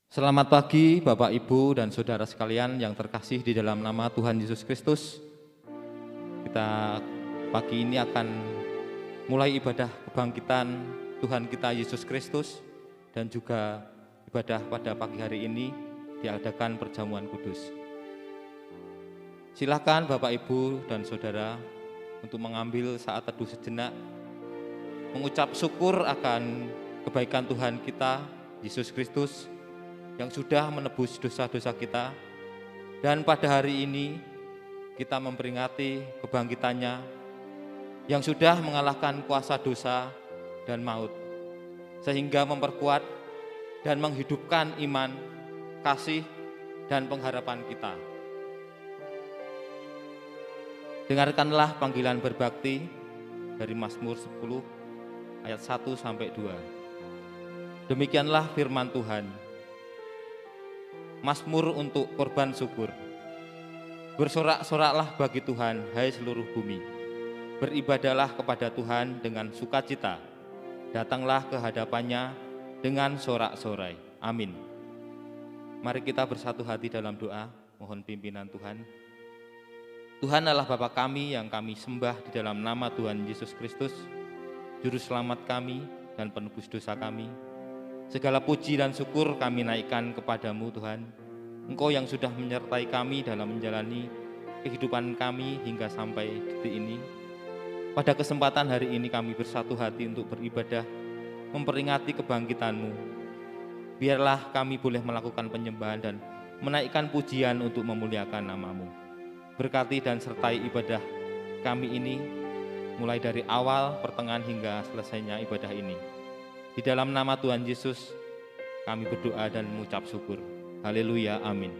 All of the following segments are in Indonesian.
Selamat pagi Bapak, Ibu, dan Saudara sekalian yang terkasih di dalam nama Tuhan Yesus Kristus. Kita pagi ini akan mulai ibadah kebangkitan Tuhan kita Yesus Kristus, dan juga ibadah pada pagi hari ini diadakan perjamuan kudus. Silakan Bapak, Ibu, dan Saudara untuk mengambil saat teduh sejenak, mengucap syukur akan kebaikan Tuhan kita Yesus Kristus yang sudah menebus dosa-dosa kita, dan pada hari ini kita memperingati kebangkitannya yang sudah mengalahkan kuasa dosa dan maut, sehingga memperkuat dan menghidupkan iman, kasih, dan pengharapan kita. Dengarkanlah panggilan berbakti dari Mazmur 10 ayat 1-2. Demikianlah firman Tuhan. Mazmur untuk korban syukur. Bersorak-soraklah bagi Tuhan, hai seluruh bumi. Beribadahlah kepada Tuhan dengan sukacita. Datanglah ke hadapannya dengan sorak-sorai. Amin. Mari kita bersatu hati dalam doa, mohon pimpinan Tuhan. Tuhan adalah Bapa kami yang kami sembah di dalam nama Tuhan Yesus Kristus, Juru Selamat kami dan penebus dosa kami. Segala puji dan syukur kami naikkan kepadamu Tuhan. Engkau yang sudah menyertai kami dalam menjalani kehidupan kami hingga sampai detik ini. Pada kesempatan hari ini kami bersatu hati untuk beribadah, memperingati kebangkitan-Mu. Biarlah kami boleh melakukan penyembahan dan menaikkan pujian untuk memuliakan nama-Mu. Berkati dan sertai ibadah kami ini, mulai dari awal, pertengahan hingga selesainya ibadah ini. Di dalam nama Tuhan Yesus kami berdoa dan mengucap syukur. Haleluya, amin.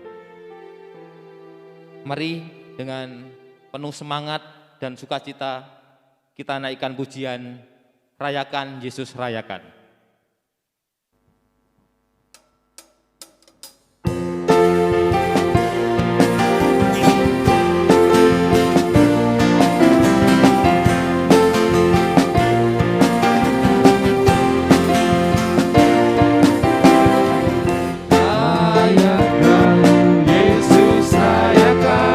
Mari dengan penuh semangat dan sukacita kita naikkan pujian, rayakan Yesus rayakan. Rayakan Yesus rayakan.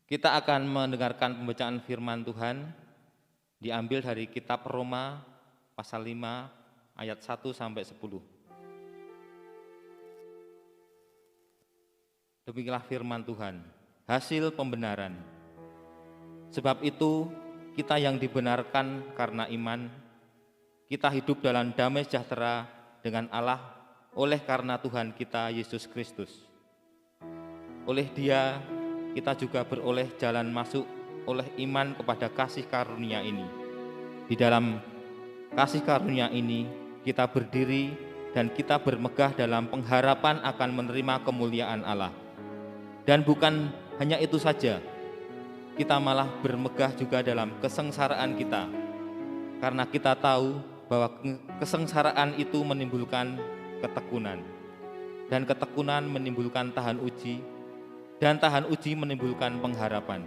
Kita akan mendengarkan pembacaan firman Tuhan diambil dari kitab Roma pasal 5 ayat 1 sampai 10. Demikianlah firman Tuhan, hasil pembenaran. Sebab itu kita yang dibenarkan karena iman, kita hidup dalam damai sejahtera dengan Allah oleh karena Tuhan kita Yesus Kristus. Oleh Dia kita juga beroleh jalan masuk oleh iman kepada kasih karunia ini. Di dalam kasih karunia ini kita berdiri dan kita bermegah dalam pengharapan akan menerima kemuliaan Allah. Dan bukan hanya itu saja, kita malah bermegah juga dalam kesengsaraan kita, karena kita tahu bahwa kesengsaraan itu menimbulkan ketekunan, dan ketekunan menimbulkan tahan uji, dan tahan uji menimbulkan pengharapan.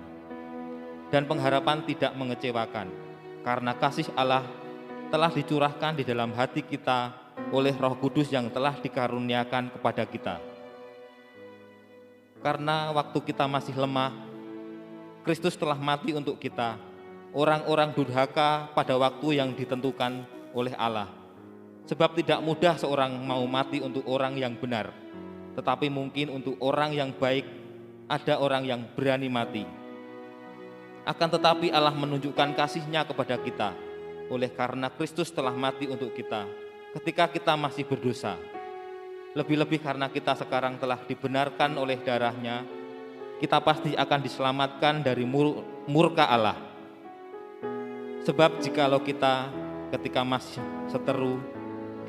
Dan pengharapan tidak mengecewakan, karena kasih Allah telah dicurahkan di dalam hati kita oleh Roh Kudus yang telah dikaruniakan kepada kita. Karena waktu kita masih lemah, Kristus telah mati untuk kita, orang-orang durhaka pada waktu yang ditentukan oleh Allah. Sebab tidak mudah seorang mau mati untuk orang yang benar, tetapi mungkin untuk orang yang baik ada orang yang berani mati. Akan tetapi Allah menunjukkan kasih-Nya kepada kita oleh karena Kristus telah mati untuk kita ketika kita masih berdosa. Lebih-lebih karena kita sekarang telah dibenarkan oleh darah-Nya, kita pasti akan diselamatkan dari murka Allah. Sebab jikalau kita ketika masih seteru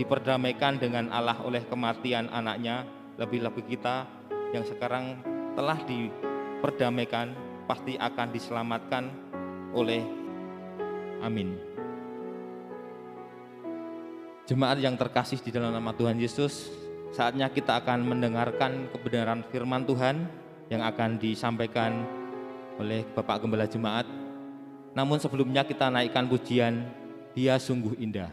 diperdamaikan dengan Allah oleh kematian anaknya, lebih-lebih kita yang sekarang telah diperdamaikan pasti akan diselamatkan oleh amin. Jemaat yang terkasih di dalam nama Tuhan Yesus, saatnya kita akan mendengarkan kebenaran firman Tuhan yang akan disampaikan oleh Bapak Gembala Jemaat. Namun sebelumnya kita naikkan pujian, Dia Sungguh Indah.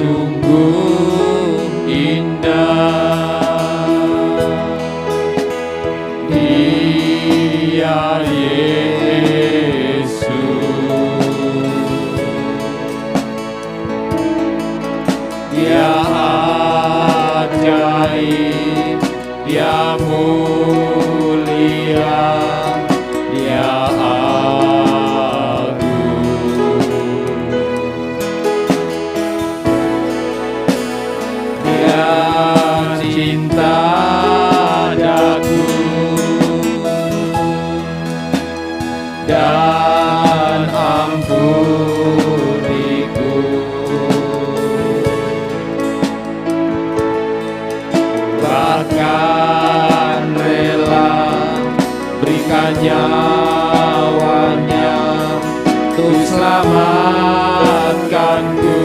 Sungguh indah Dia Yesus, Dia ajaib, Dia mulia, Dia cinta daku dan ampuniku, bahkan rela berikan nyawanya untuk selamatkanku.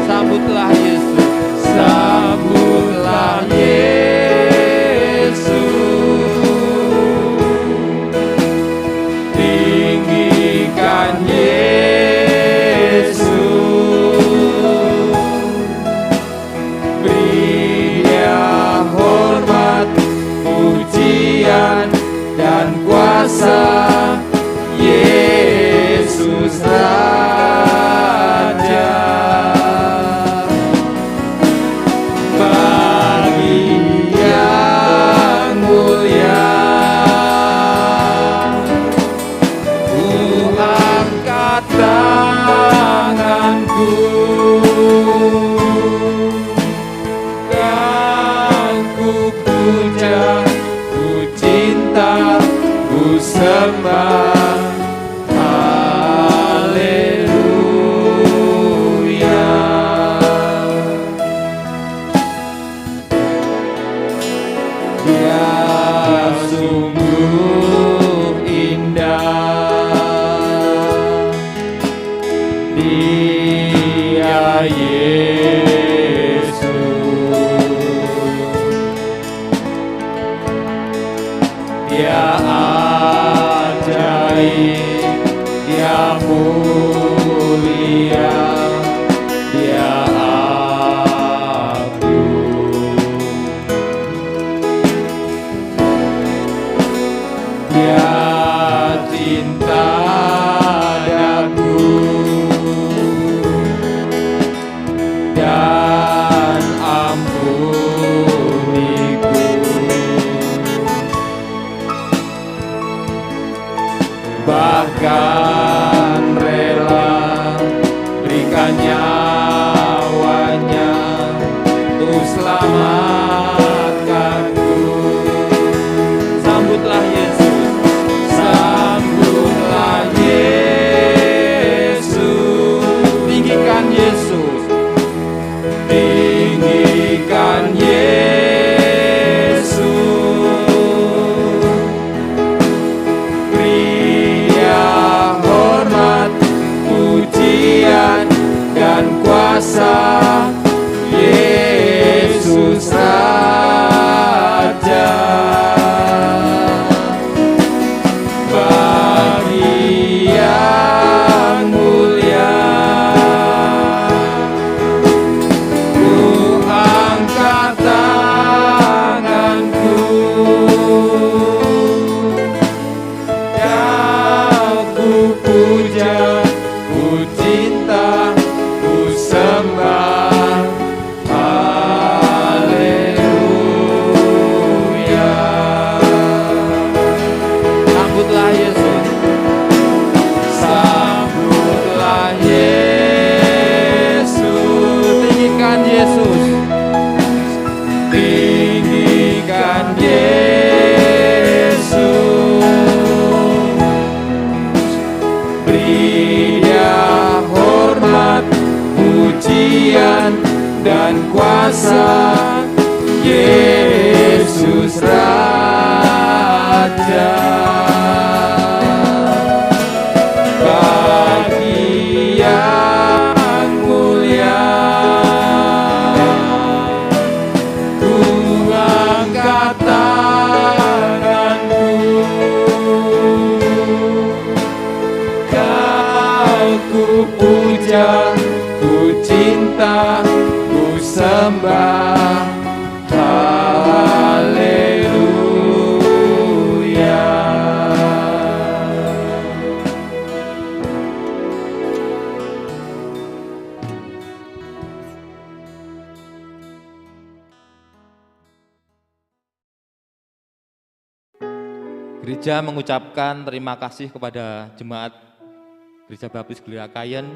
Sambutlah Yesus, sambutlah Yesus, tinggikan Yesus, beri Dia hormat, pujian dan kuasa. Yesus Raja, tanganku kan ku puja, ku cinta, ku sembah, haleluya. Dia sungguh indah, Dia Yesus, baik, Dia mulia, Dia agung. Dia cinta daku dan ampuniku. Bahkan rela berikan nyawanya untuk selamatkanku. Sambutlah Yesus, sambutlah Yesus, tinggikan Yesus, tinggikan Yesus. Beri Dia hormat, pujian, dan kuasa. Yesus Raja, bagi yang mulia, ku angkat tanganku dan ku puja, ku cinta, ku sembah. Haleluya. Sambutlah Yesus, sambutlah Yesus, tinggikan Yesus, tinggikan Yesus. Beri Dia hormat, pujian, dan kuasa. Yesus Raja, bagi yang mulia, ku angkat tanganku, Kau ku puja, ku cinta, ku sembah. Haleluya. Gereja mengucapkan terima kasih kepada jemaat Gereja Baptis Gelira Kayen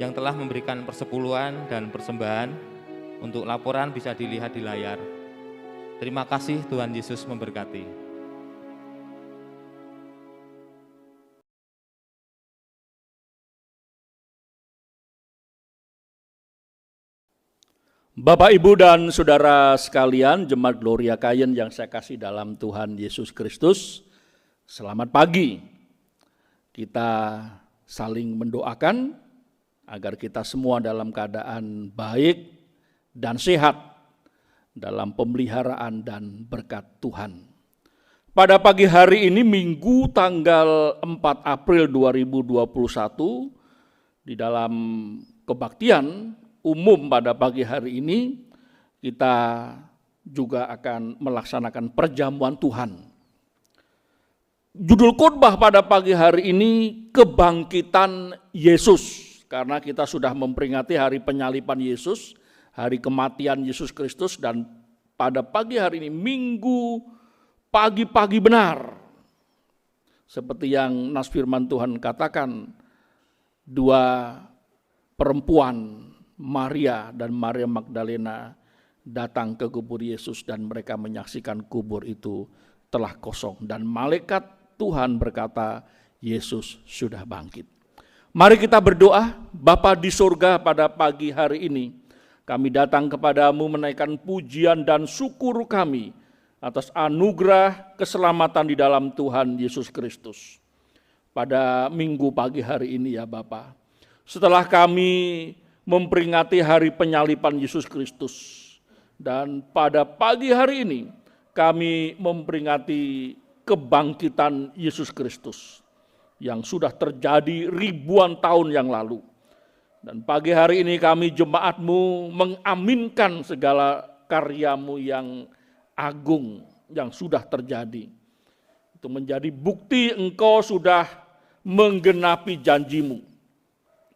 yang telah memberikan persepuluhan dan persembahan. Untuk laporan bisa dilihat di layar. Terima kasih, Tuhan Yesus memberkati. Bapak, Ibu, dan Saudara sekalian, Jemaat Gloria Kayen yang saya kasih dalam Tuhan Yesus Kristus, selamat pagi. Kita saling mendoakan agar kita semua dalam keadaan baik dan sehat dalam pemeliharaan dan berkat Tuhan. Pada pagi hari ini Minggu tanggal 4 April 2021 di dalam kebaktian umum pada pagi hari ini kita juga akan melaksanakan perjamuan Tuhan. Judul khotbah pada pagi hari ini kebangkitan Yesus, karena kita sudah memperingati hari penyaliban Yesus, hari kematian Yesus Kristus, dan pada pagi hari ini Minggu pagi-pagi benar. Seperti yang nas firman Tuhan katakan, dua perempuan, Maria dan Maria Magdalena, datang ke kubur Yesus dan mereka menyaksikan kubur itu telah kosong. Dan malaikat Tuhan berkata, Yesus sudah bangkit. Mari kita berdoa. Bapa di surga, pada pagi hari ini kami datang kepadamu menaikkan pujian dan syukur kami atas anugerah keselamatan di dalam Tuhan Yesus Kristus. Pada minggu pagi hari ini ya Bapa, setelah kami memperingati hari penyaliban Yesus Kristus, dan pada pagi hari ini kami memperingati kebangkitan Yesus Kristus. yang sudah terjadi ribuan tahun yang lalu. Dan pagi hari ini kami jemaat-Mu mengaminkan segala karya-Mu yang agung yang sudah terjadi. Itu menjadi bukti Engkau sudah menggenapi janji-Mu.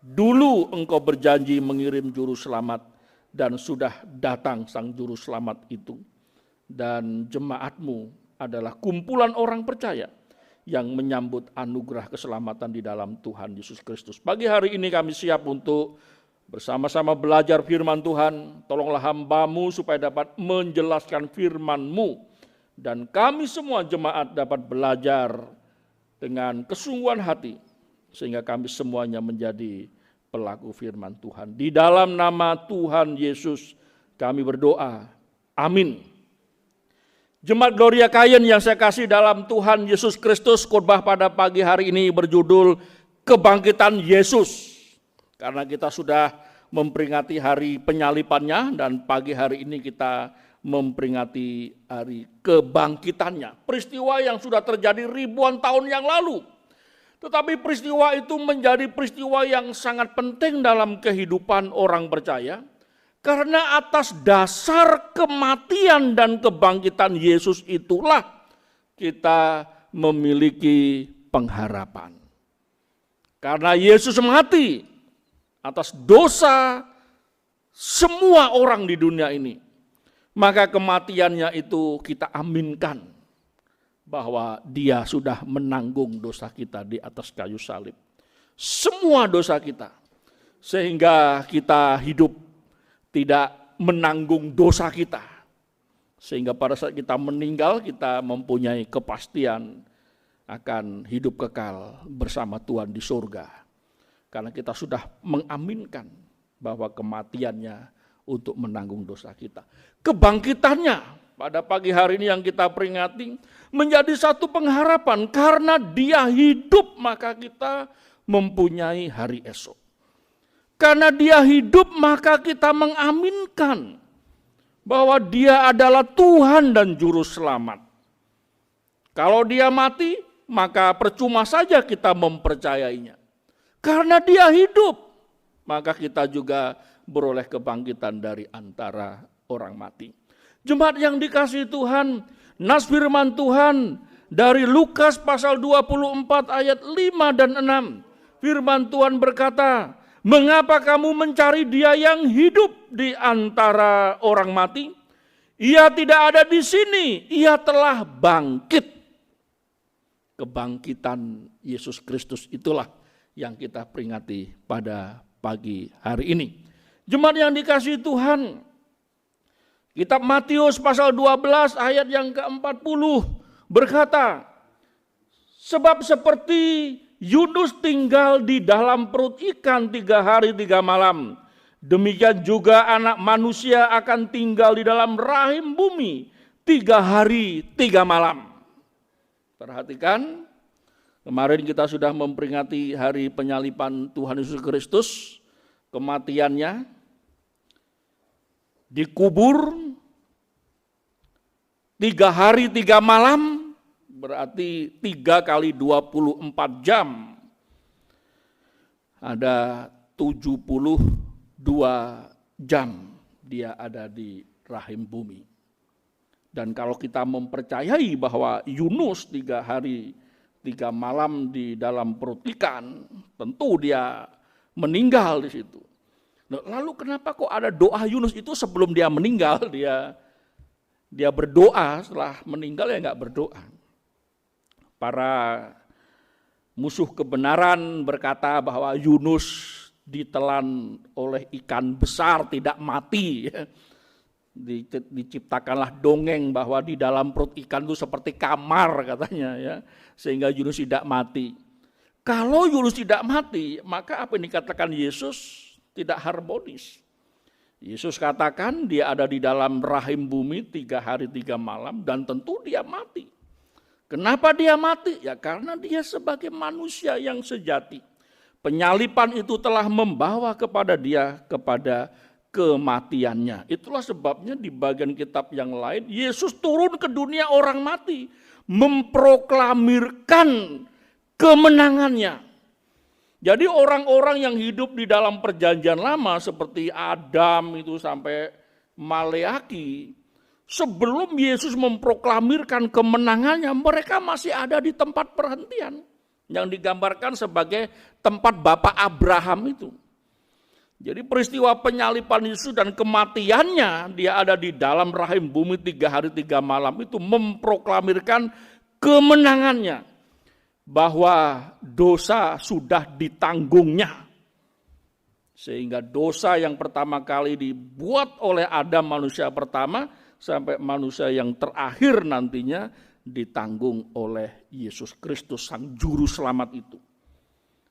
Dulu Engkau berjanji mengirim juru selamat dan sudah datang sang juru selamat itu. Dan jemaat-Mu adalah kumpulan orang percaya yang menyambut anugerah keselamatan di dalam Tuhan Yesus Kristus. Pagi hari ini kami siap untuk bersama-sama belajar firman Tuhan. Tolonglah hamba-Mu supaya dapat menjelaskan firman-Mu. Dan kami semua jemaat dapat belajar dengan kesungguhan hati. Sehingga kami semuanya menjadi pelaku firman Tuhan. Di dalam nama Tuhan Yesus kami berdoa. Amin. Jemaat Gloria Kayen yang saya kasih dalam Tuhan Yesus Kristus, khotbah pada pagi hari ini berjudul Kebangkitan Yesus. Karena kita sudah memperingati hari penyalipannya dan pagi hari ini kita memperingati hari kebangkitannya. Peristiwa yang sudah terjadi ribuan tahun yang lalu. Tetapi peristiwa itu menjadi peristiwa yang sangat penting dalam kehidupan orang percaya. Karena atas dasar kematian dan kebangkitan Yesus itulah kita memiliki pengharapan. Karena Yesus mati atas dosa semua orang di dunia ini, maka kematiannya itu kita aminkan bahwa Dia sudah menanggung dosa kita di atas kayu salib. Semua dosa kita, sehingga kita hidup tidak menanggung dosa kita. Sehingga pada saat kita meninggal, kita mempunyai kepastian akan hidup kekal bersama Tuhan di surga. Karena kita sudah mengaminkan bahwa kematiannya untuk menanggung dosa kita. Kebangkitannya pada pagi hari ini yang kita peringati menjadi satu pengharapan. Karena Dia hidup, maka kita mempunyai hari esok. Karena Dia hidup, maka kita mengaminkan bahwa Dia adalah Tuhan dan Juru Selamat. Kalau Dia mati, maka percuma saja kita mempercayainya. Karena Dia hidup, maka kita juga beroleh kebangkitan dari antara orang mati. Jemaat yang dikasihi Tuhan, nas firman Tuhan dari Lukas pasal 24 ayat 5 dan 6. Firman Tuhan berkata, mengapa kamu mencari Dia yang hidup di antara orang mati? Ia tidak ada di sini, Ia telah bangkit. Kebangkitan Yesus Kristus itulah yang kita peringati pada pagi hari ini. Jemaat yang dikasihi Tuhan, kitab Matius pasal 12 ayat yang ke-40 berkata, sebab seperti Yunus tinggal di dalam perut ikan 3 hari 3 malam. Demikian juga anak manusia akan tinggal di dalam rahim bumi 3 hari 3 malam. Perhatikan, kemarin kita sudah memperingati hari penyalipan Tuhan Yesus Kristus, kematiannya, dikubur 3 hari 3 malam, berarti 3 kali 24 jam. Ada 72 jam Dia ada di rahim bumi. Dan kalau kita mempercayai bahwa Yunus 3 hari 3 malam di dalam perut ikan, tentu dia meninggal di situ. Lalu kenapa kok ada doa Yunus itu sebelum dia meninggal, dia berdoa, setelah meninggal ya enggak berdoa. Para musuh kebenaran berkata bahwa Yunus ditelan oleh ikan besar tidak mati. Diciptakanlah dongeng bahwa di dalam perut ikan itu seperti kamar katanya ya, sehingga Yunus tidak mati. Kalau Yunus tidak mati, maka apa yang dikatakan Yesus tidak harmonis. Yesus katakan Dia ada di dalam rahim bumi 3 hari 3 malam dan tentu Dia mati. Kenapa Dia mati? Ya karena Dia sebagai manusia yang sejati. Penyalipan itu telah membawa kepada Dia kepada kematiannya. Itulah sebabnya di bagian kitab yang lain Yesus turun ke dunia orang mati, memproklamirkan kemenangannya. Jadi orang-orang yang hidup di dalam perjanjian lama seperti Adam itu sampai Maleaki, sebelum Yesus memproklamirkan kemenangannya, mereka masih ada di tempat perhentian yang digambarkan sebagai tempat Bapak Abraham itu. Jadi peristiwa penyaliban Yesus dan kematiannya, dia ada di dalam rahim bumi 3 hari 3 malam itu memproklamirkan kemenangannya. Bahwa dosa sudah ditanggungnya. Sehingga dosa yang pertama kali dibuat oleh Adam manusia pertama sampai manusia yang terakhir nantinya ditanggung oleh Yesus Kristus sang juru selamat itu.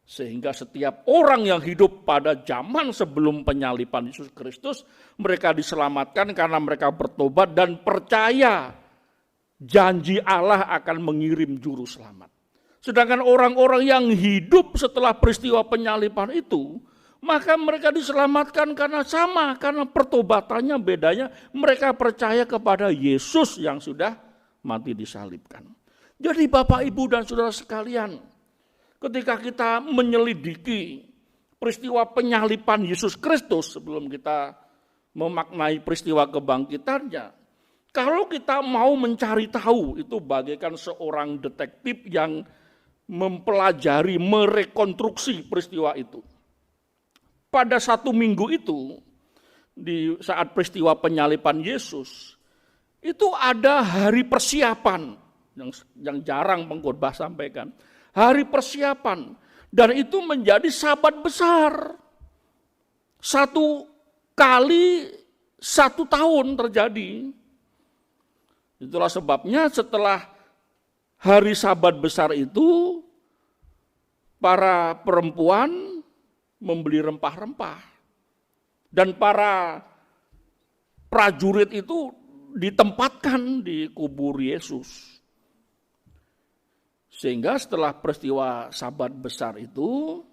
Sehingga setiap orang yang hidup pada zaman sebelum penyaliban Yesus Kristus, mereka diselamatkan karena mereka bertobat dan percaya janji Allah akan mengirim juru selamat. Sedangkan orang-orang yang hidup setelah peristiwa penyaliban itu, maka mereka diselamatkan karena sama, karena pertobatannya bedanya mereka percaya kepada Yesus yang sudah mati disalibkan. Jadi Bapak, Ibu, dan saudara sekalian, ketika kita menyelidiki peristiwa penyaliban Yesus Kristus sebelum kita memaknai peristiwa kebangkitannya, kalau kita mau mencari tahu, itu bagaikan seorang detektif yang mempelajari, merekonstruksi peristiwa itu. Pada 1 minggu itu, di saat peristiwa penyaliban Yesus, itu ada hari persiapan, yang jarang pengkhotbah sampaikan. Hari persiapan, dan itu menjadi sabat besar. 1 kali 1 tahun terjadi. Itulah sebabnya setelah hari sabat besar itu, para perempuan membeli rempah-rempah. Dan para prajurit itu ditempatkan di kubur Yesus. Sehingga setelah peristiwa sabat besar itu,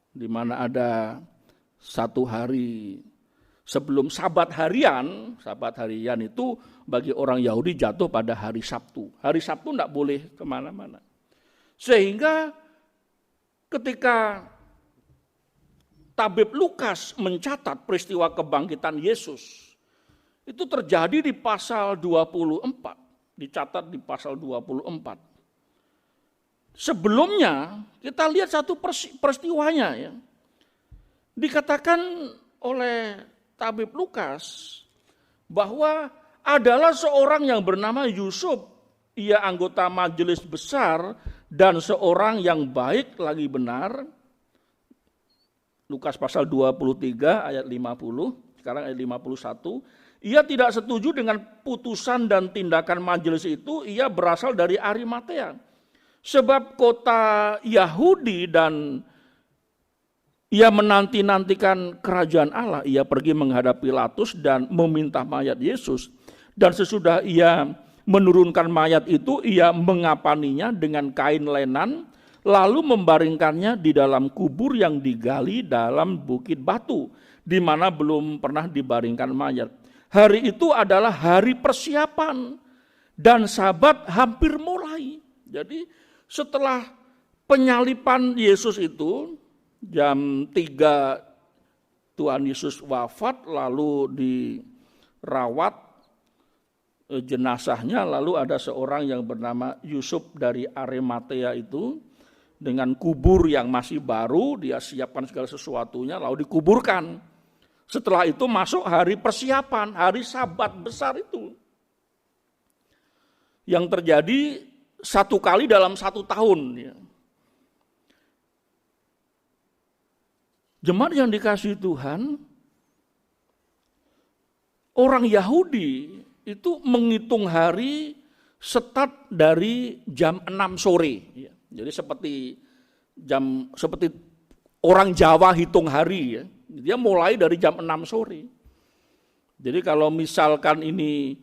di mana ada 1 hari sebelum sabat harian itu bagi orang Yahudi jatuh pada hari Sabtu. Hari Sabtu tidak boleh kemana-mana. Sehingga ketika tabib Lukas mencatat peristiwa kebangkitan Yesus, itu terjadi di pasal 24, dicatat di pasal 24. Sebelumnya kita lihat satu peristiwanya ya. Dikatakan oleh tabib Lukas bahwa adalah seorang yang bernama Yusuf. Ia anggota majelis besar dan seorang yang baik lagi benar. Lukas pasal 23 ayat 50, sekarang ayat 51. Ia tidak setuju dengan putusan dan tindakan majelis itu, ia berasal dari Arimatea. Sebab kota Yahudi dan ia menanti-nantikan kerajaan Allah. Ia pergi menghadap Pilatus dan meminta mayat Yesus. Dan sesudah ia menurunkan mayat itu, ia mengapaninya dengan kain lenan, lalu membaringkannya di dalam kubur yang digali dalam bukit batu, di mana belum pernah dibaringkan mayat. Hari itu adalah hari persiapan dan sabat hampir mulai. Jadi setelah penyaliban Yesus itu, jam 3 Tuhan Yesus wafat, lalu dirawat jenazahnya, lalu ada seorang yang bernama Yusuf dari Arimatea itu, dengan kubur yang masih baru, dia siapkan segala sesuatunya, lalu dikuburkan. Setelah itu masuk hari persiapan, hari sabat besar itu. Yang terjadi 1 kali dalam 1 tahun. Ya. Jemaat yang dikasihi Tuhan, orang Yahudi itu menghitung hari start dari jam 6 sore. Ya. Jadi seperti orang Jawa hitung hari, ya. Dia mulai dari jam 6 sore. Jadi kalau misalkan ini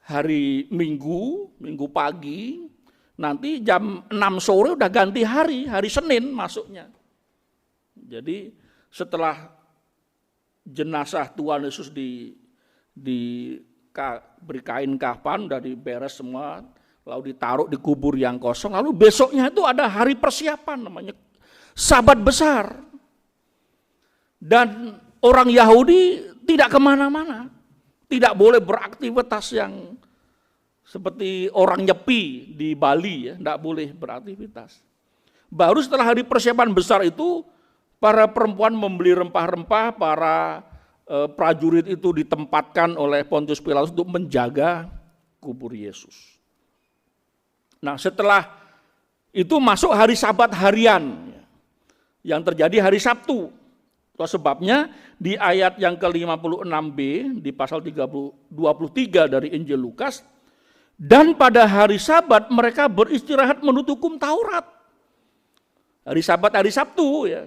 hari Minggu pagi, nanti jam 6 sore udah ganti hari Senin masuknya. Jadi setelah jenazah Tuhan Yesus diberi kain kafan, udah diberes semua, lalu ditaruh di kubur yang kosong, lalu besoknya itu ada hari persiapan namanya Sabat besar. Dan orang Yahudi tidak kemana-mana, tidak boleh beraktivitas yang seperti orang nyepi di Bali, ya, tidak boleh beraktivitas. Baru setelah hari persiapan besar itu, para perempuan membeli rempah-rempah, para prajurit itu ditempatkan oleh Pontius Pilatus untuk menjaga kubur Yesus. Nah, setelah itu masuk hari Sabat harian yang terjadi hari Sabtu. Itu sebabnya di ayat yang ke-56b di pasal 23 dari Injil Lukas, dan pada hari Sabat mereka beristirahat menurut hukum Taurat. Hari Sabat hari Sabtu ya.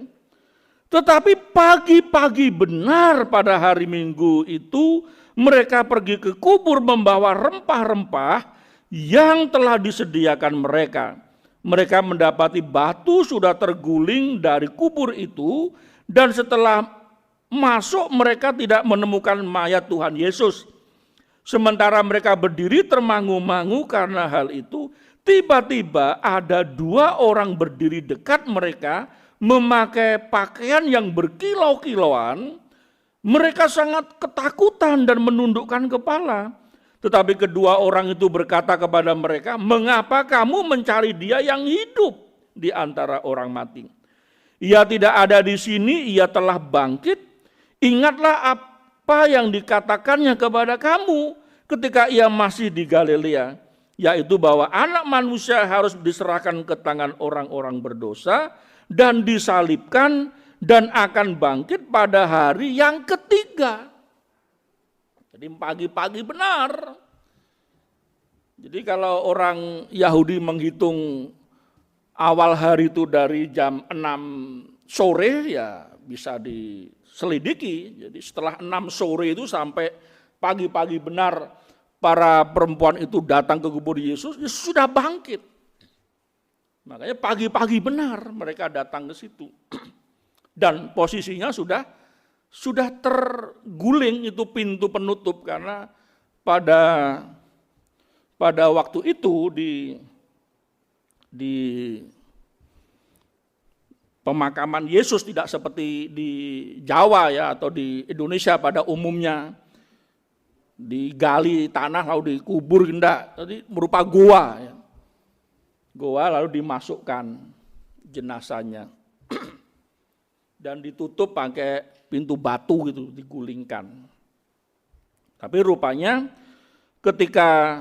Tetapi pagi-pagi benar pada hari Minggu itu mereka pergi ke kubur membawa rempah-rempah yang telah disediakan mereka. Mereka mendapati batu sudah terguling dari kubur itu, dan setelah masuk mereka tidak menemukan mayat Tuhan Yesus. Sementara mereka berdiri termangu-mangu karena hal itu, tiba-tiba ada 2 orang berdiri dekat mereka, memakai pakaian yang berkilau-kilauan. Mereka sangat ketakutan dan menundukkan kepala. Tetapi kedua orang itu berkata kepada mereka, "Mengapa kamu mencari dia yang hidup di antara orang mati? Ia tidak ada di sini, ia telah bangkit. Ingatlah apa yang dikatakannya kepada kamu ketika ia masih di Galilea, yaitu bahwa Anak Manusia harus diserahkan ke tangan orang-orang berdosa dan disalibkan dan akan bangkit pada hari yang ketiga." Jadi pagi-pagi benar. Jadi kalau orang Yahudi menghitung awal hari itu dari jam 6 sore ya bisa diselidiki. Jadi setelah 6 sore itu sampai pagi-pagi benar para perempuan itu datang ke kubur Yesus, Yesus sudah bangkit. Makanya pagi-pagi benar mereka datang ke situ. Dan posisinya sudah terguling itu pintu penutup, karena pada waktu itu di pemakaman Yesus tidak seperti di Jawa ya atau di Indonesia pada umumnya digali tanah lalu dikubur, enggak. Jadi berupa goa ya. Goa lalu dimasukkan jenazahnya dan ditutup pakai pintu batu gitu, digulingkan. Tapi rupanya ketika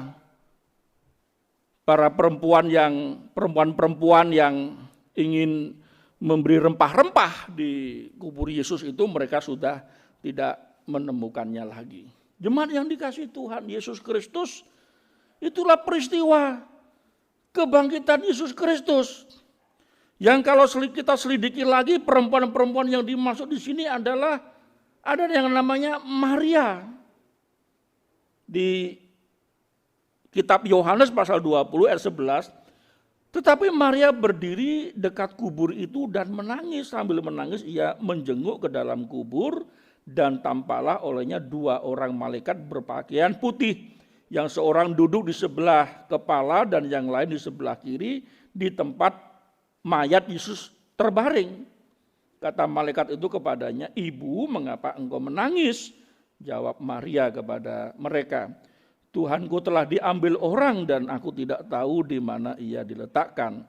para perempuan-perempuan yang ingin memberi rempah-rempah di kubur Yesus itu, mereka sudah tidak menemukannya lagi. Jemaat yang dikasihi Tuhan Yesus Kristus, itulah peristiwa kebangkitan Yesus Kristus. Yang kalau kita selidiki lagi, perempuan-perempuan yang dimaksud di sini adalah ada yang namanya Maria. Di kitab Yohanes pasal 20 ayat 11, tetapi Maria berdiri dekat kubur itu dan menangis. Sambil menangis ia menjenguk ke dalam kubur, dan tampaklah olehnya 2 orang malaikat berpakaian putih, yang seorang duduk di sebelah kepala dan yang lain di sebelah kiri di tempat mayat Yesus terbaring. Kata malaikat itu kepadanya, "Ibu, mengapa engkau menangis?" Jawab Maria kepada mereka, "Tuhanku telah diambil orang dan aku tidak tahu di mana ia diletakkan."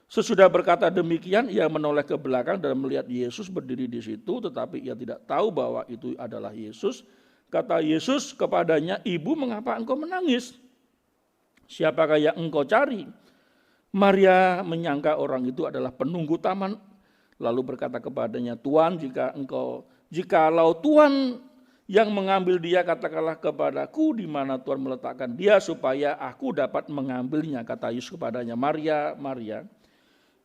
Sesudah berkata demikian, ia menoleh ke belakang dan melihat Yesus berdiri di situ, tetapi ia tidak tahu bahwa itu adalah Yesus. Kata Yesus kepadanya, "Ibu, mengapa engkau menangis? Siapakah yang engkau cari?" Maria menyangka orang itu adalah penunggu taman, lalu berkata kepadanya, "Tuan, jikalau Tuan yang mengambil dia, katakanlah kepadaku di mana Tuhan meletakkan dia supaya aku dapat mengambilnya." Kata Yesus kepadanya, "Maria, Maria."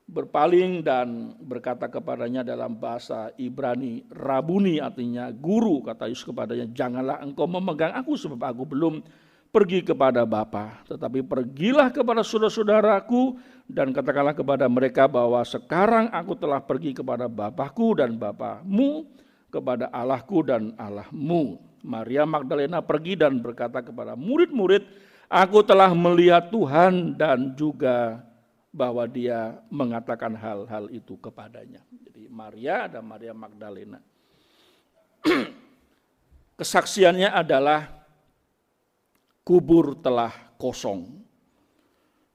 Berpaling dan berkata kepadanya dalam bahasa Ibrani, "Rabuni," artinya guru. Kata Yesus kepadanya, "Janganlah engkau memegang aku sebab aku belum pergi kepada Bapa, tetapi pergilah kepada saudara-saudaraku dan katakanlah kepada mereka bahwa sekarang aku telah pergi kepada Bapakku dan Bapamu, kepada Allahku dan Allahmu." Maria Magdalena pergi dan berkata kepada murid-murid, Aku telah melihat Tuhan dan juga bahwa dia mengatakan hal-hal itu kepadanya. Jadi Maria, ada Maria Magdalena. Kesaksiannya adalah kubur telah kosong.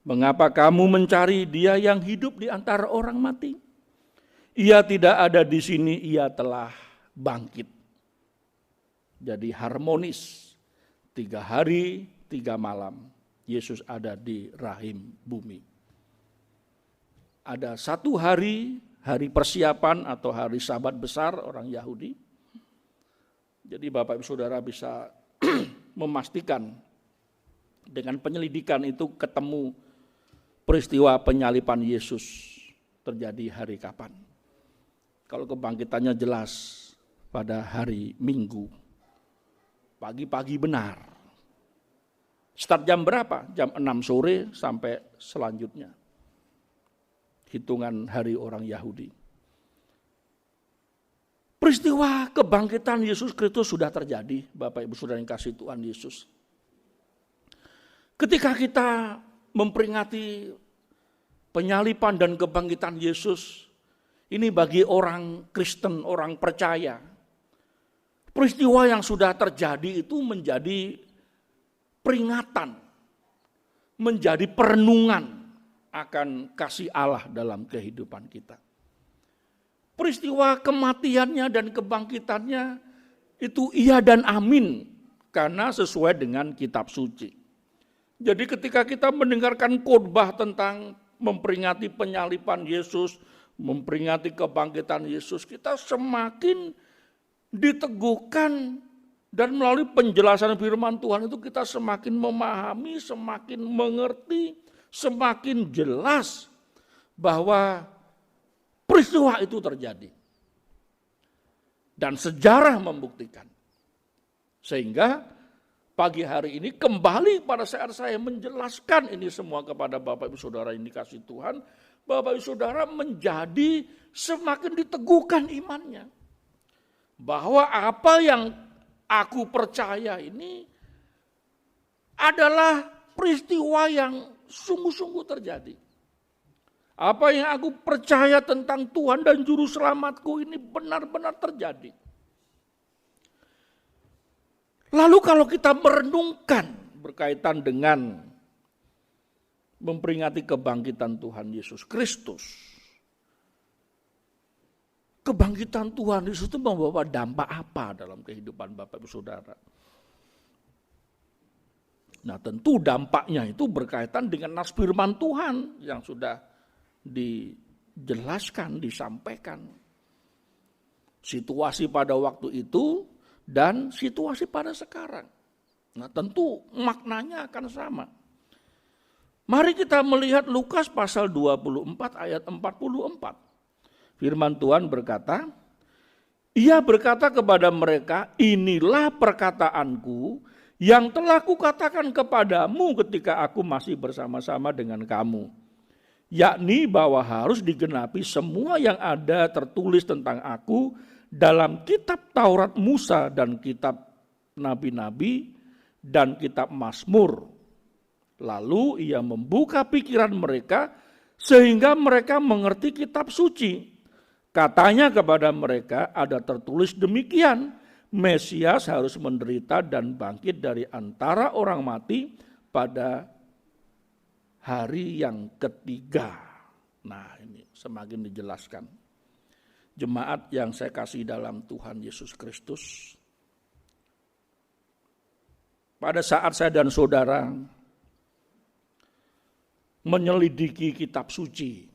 Mengapa kamu mencari dia yang hidup di antara orang mati? Ia tidak ada di sini, ia telah bangkit. Jadi harmonis, 3 hari, 3 malam, Yesus ada di rahim bumi. Ada 1 hari, hari persiapan atau hari Sabat besar orang Yahudi. Jadi Bapak Ibu Saudara bisa memastikan dengan penyelidikan itu ketemu peristiwa penyalipan Yesus terjadi hari kapan. Kalau kebangkitannya jelas pada hari Minggu, pagi-pagi benar. Start jam berapa? Jam 6 sore sampai selanjutnya. Hitungan hari orang Yahudi. Peristiwa kebangkitan Yesus Kristus sudah terjadi, Bapak Ibu Saudara yang kasih Tuhan Yesus. Ketika kita memperingati penyalipan dan kebangkitan Yesus, ini bagi orang Kristen, orang percaya, peristiwa yang sudah terjadi itu menjadi peringatan, menjadi perenungan akan kasih Allah dalam kehidupan kita. Peristiwa kematiannya dan kebangkitannya itu iya dan amin, karena sesuai dengan kitab suci. Jadi ketika kita mendengarkan khotbah tentang memperingati penyalipan Yesus, memperingati kebangkitan Yesus, kita semakin diteguhkan dan melalui penjelasan firman Tuhan itu kita semakin memahami, semakin mengerti, semakin jelas bahwa peristiwa itu terjadi. Dan sejarah membuktikan. Sehingga pagi hari ini kembali pada saat saya menjelaskan ini semua kepada Bapak Ibu Saudara yang dikasih Tuhan, Bapak Ibu Saudara menjadi semakin diteguhkan imannya. Bahwa apa yang aku percaya ini adalah peristiwa yang sungguh-sungguh terjadi. Apa yang aku percaya tentang Tuhan dan Juru Selamatku ini benar-benar terjadi. Lalu kalau kita merenungkan berkaitan dengan memperingati kebangkitan Tuhan Yesus Kristus. Kebangkitan Tuhan Yesus itu membawa dampak apa dalam kehidupan Bapak Ibu Saudara? Nah tentu dampaknya itu berkaitan dengan nas firman Tuhan yang sudah dijelaskan, disampaikan. Situasi pada waktu itu dan situasi pada sekarang. Nah tentu maknanya akan sama. Mari kita melihat Lukas pasal 24 ayat 44. Firman Tuhan berkata, ia berkata kepada mereka, inilah perkataanku yang telah kukatakan kepadamu ketika aku masih bersama-sama dengan kamu. Yakni bahwa harus digenapi semua yang ada tertulis tentang aku dalam kitab Taurat Musa dan kitab Nabi-Nabi dan kitab Mazmur. Lalu ia membuka pikiran mereka sehingga mereka mengerti kitab suci. Katanya kepada mereka ada tertulis demikian, Mesias harus menderita dan bangkit dari antara orang mati pada hari yang ketiga. Nah ini semakin dijelaskan. Jemaat yang saya kasih dalam Tuhan Yesus Kristus. Pada saat saya dan saudara menyelidiki kitab suci.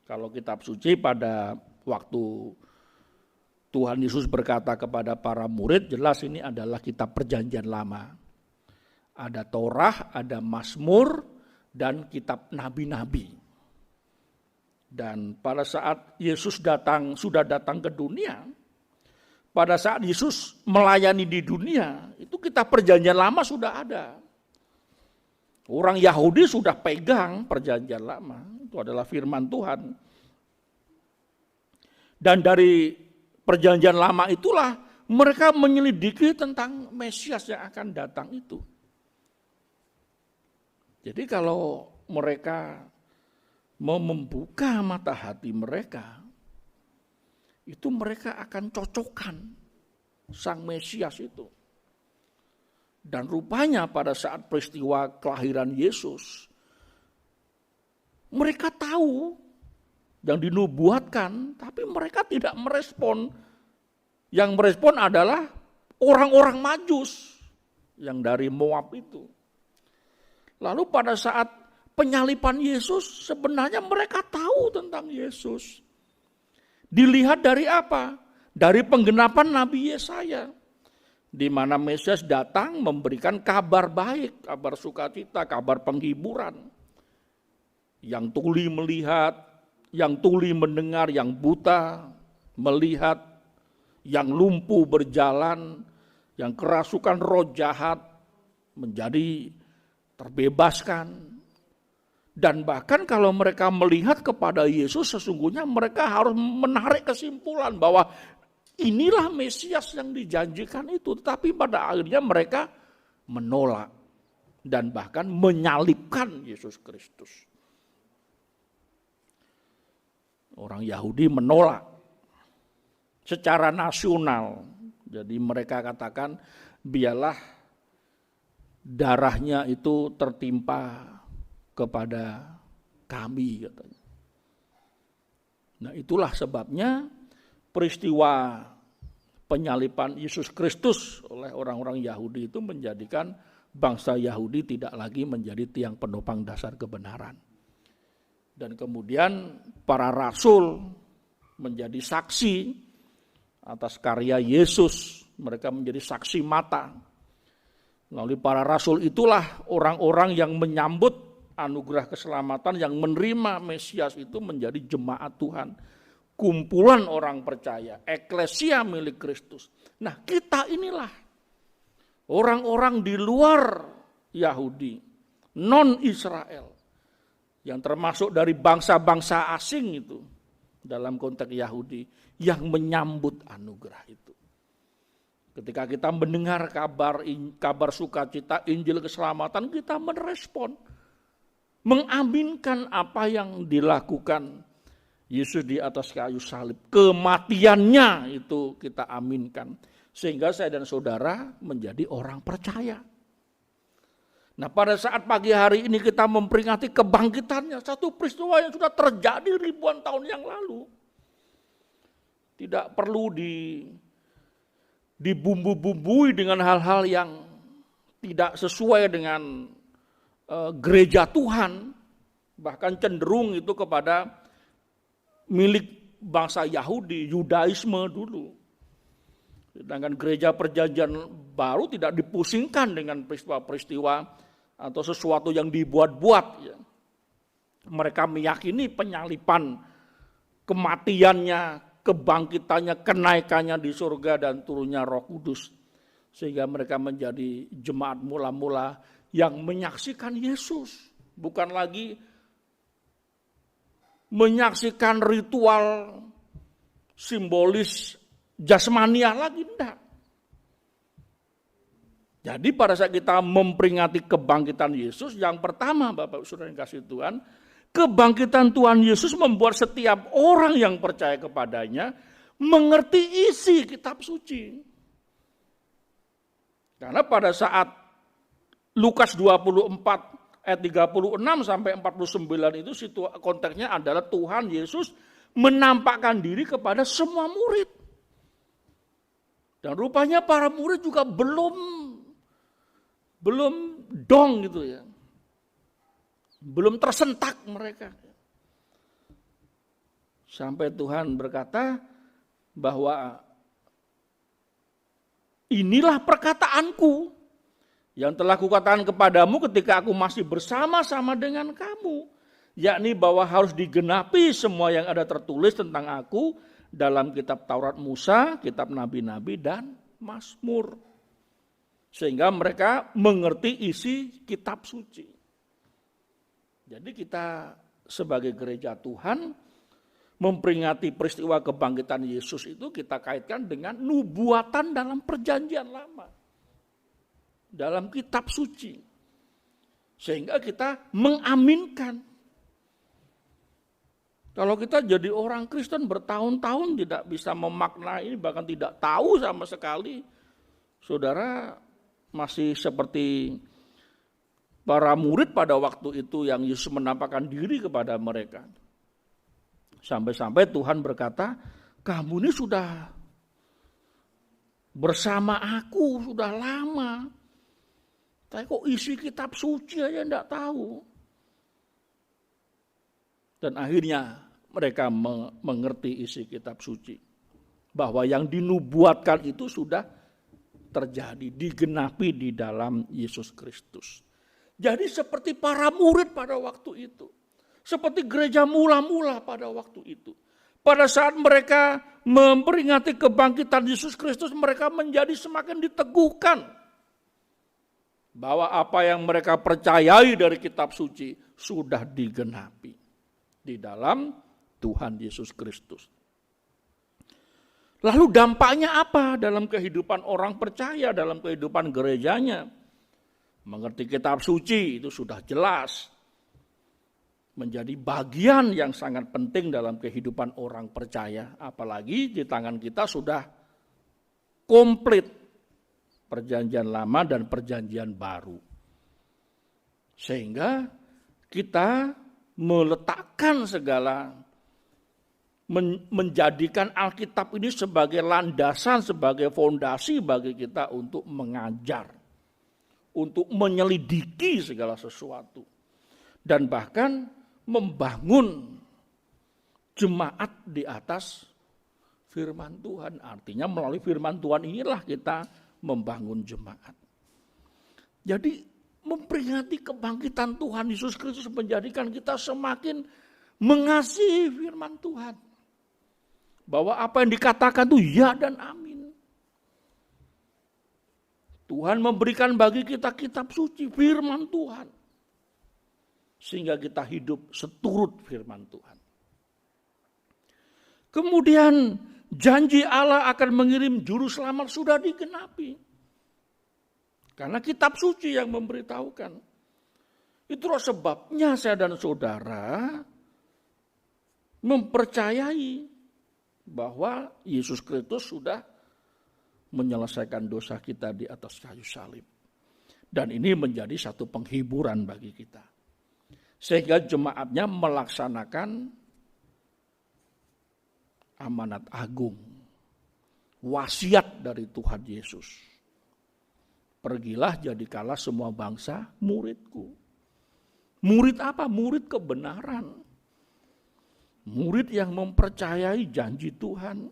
Kalau kitab suci pada waktu Tuhan Yesus berkata kepada para murid, jelas ini adalah kitab perjanjian lama. Ada Torah, ada Mazmur, dan kitab nabi-nabi. Dan pada saat Yesus sudah datang ke dunia, pada saat Yesus melayani di dunia, itu kitab perjanjian lama sudah ada. Orang Yahudi sudah pegang perjanjian lama, itu adalah firman Tuhan. Dan dari perjanjian lama itulah mereka menyelidiki tentang Mesias yang akan datang itu. Jadi kalau mereka mau membuka mata hati mereka, itu mereka akan cocokkan Sang Mesias itu. Dan rupanya pada saat peristiwa kelahiran Yesus, mereka tahu yang dinubuatkan, tapi mereka tidak merespon. Yang merespon adalah orang-orang Majus yang dari Moab itu. Lalu pada saat penyaliban Yesus, sebenarnya mereka tahu tentang Yesus. Dilihat dari apa? Dari penggenapan Nabi Yesaya, di mana Mesias datang memberikan kabar baik, kabar sukacita, kabar penghiburan. Yang tuli melihat, yang tuli mendengar, yang buta melihat, yang lumpuh berjalan, yang kerasukan roh jahat menjadi terbebaskan. Dan bahkan kalau mereka melihat kepada Yesus, sesungguhnya mereka harus menarik kesimpulan bahwa inilah Mesias yang dijanjikan itu. Tetapi pada akhirnya mereka menolak dan bahkan menyalibkan Yesus Kristus. Orang Yahudi menolak secara nasional. Jadi mereka katakan, biarlah darahnya itu tertimpa kepada kami, katanya. Nah, itulah sebabnya peristiwa penyaliban Yesus Kristus oleh orang-orang Yahudi itu menjadikan bangsa Yahudi tidak lagi menjadi tiang penopang dasar kebenaran. Dan kemudian para rasul menjadi saksi atas karya Yesus, mereka menjadi saksi mata. Melalui para rasul itulah orang-orang yang menyambut anugerah keselamatan, yang menerima Mesias itu menjadi jemaat Tuhan. Kumpulan orang percaya, eklesia milik Kristus. Nah, kita inilah orang-orang di luar Yahudi, non-Israel, yang termasuk dari bangsa-bangsa asing itu, dalam konteks Yahudi, yang menyambut anugerah itu. Ketika kita mendengar kabar sukacita, Injil keselamatan, kita merespon, mengaminkan apa yang dilakukan Yesus di atas kayu salib. Kematiannya itu kita aminkan. Sehingga saya dan saudara menjadi orang percaya. Nah, pada saat pagi hari ini kita memperingati kebangkitannya, satu peristiwa yang sudah terjadi ribuan tahun yang lalu. Tidak perlu dibumbu-bumbui dengan hal-hal yang tidak sesuai dengan gereja Tuhan, bahkan cenderung itu kepada milik bangsa Yahudi, Yudaisme dulu. Sedangkan gereja perjanjian baru tidak dipusingkan dengan peristiwa-peristiwa atau sesuatu yang dibuat-buat. Ya. Mereka meyakini penyaliban, kematiannya, kebangkitannya, kenaikannya di surga dan turunnya Roh Kudus. Sehingga mereka menjadi jemaat mula-mula yang menyaksikan Yesus, bukan lagi menyaksikan ritual simbolis jasmania lagi, enggak. Jadi pada saat kita memperingati kebangkitan Yesus, yang pertama Bapak Saudara yang kasih Tuhan, kebangkitan Tuhan Yesus membuat setiap orang yang percaya kepadanya mengerti isi kitab suci. Karena pada saat Lukas 24 ayat 36 sampai 49 itu konteksnya adalah Tuhan Yesus menampakkan diri kepada semua murid. Dan rupanya para murid juga belum dong gitu ya. Belum tersentak mereka. Sampai Tuhan berkata bahwa inilah perkataanku yang telah kukatakan kepadamu ketika aku masih bersama-sama dengan kamu, yakni bahwa harus digenapi semua yang ada tertulis tentang aku dalam kitab Taurat Musa, kitab Nabi-Nabi dan Mazmur. Sehingga mereka mengerti isi kitab suci. Jadi kita sebagai gereja Tuhan memperingati peristiwa kebangkitan Yesus itu kita kaitkan dengan nubuatan dalam perjanjian lama. Dalam kitab suci. Sehingga kita mengaminkan. Kalau kita jadi orang Kristen bertahun-tahun tidak bisa memaknai, bahkan tidak tahu sama sekali, saudara masih seperti para murid pada waktu itu yang Yesus menampakkan diri kepada mereka. Sampai-sampai Tuhan berkata, kamu ini sudah bersama aku, sudah lama. Tapi kok isi kitab suci aja enggak tahu. Dan akhirnya mereka mengerti isi kitab suci. Bahwa yang dinubuatkan itu sudah terjadi, digenapi di dalam Yesus Kristus. Jadi seperti para murid pada waktu itu. Seperti gereja mula-mula pada waktu itu. Pada saat mereka memperingati kebangkitan Yesus Kristus, mereka menjadi semakin diteguhkan. Bahwa apa yang mereka percayai dari kitab suci sudah digenapi di dalam Tuhan Yesus Kristus. Lalu dampaknya apa dalam kehidupan orang percaya, dalam kehidupan gerejanya? Mengerti kitab suci itu sudah jelas. Menjadi bagian yang sangat penting dalam kehidupan orang percaya. Apalagi di tangan kita sudah komplit Perjanjian Lama dan Perjanjian Baru. Sehingga kita meletakkan segala, menjadikan Alkitab ini sebagai landasan, sebagai fondasi bagi kita untuk mengajar, untuk menyelidiki segala sesuatu. Dan bahkan membangun jemaat di atas firman Tuhan. Artinya melalui firman Tuhan inilah kita membangun jemaat. Jadi memperingati kebangkitan Tuhan Yesus Kristus menjadikan kita semakin mengasihi firman Tuhan. Bahwa apa yang dikatakan itu ya dan amin. Tuhan memberikan bagi kita kitab suci, firman Tuhan. Sehingga kita hidup seturut firman Tuhan. Kemudian janji Allah akan mengirim juru selamat sudah digenapi. Karena kitab suci yang memberitahukan. Itulah sebabnya saya dan saudara mempercayai bahwa Yesus Kristus sudah menyelesaikan dosa kita di atas kayu salib. Dan ini menjadi satu penghiburan bagi kita. Sehingga jemaatnya melaksanakan amanat agung, wasiat dari Tuhan Yesus. Pergilah jadikanlah semua bangsa muridku. Murid apa? Murid kebenaran. Murid yang mempercayai janji Tuhan.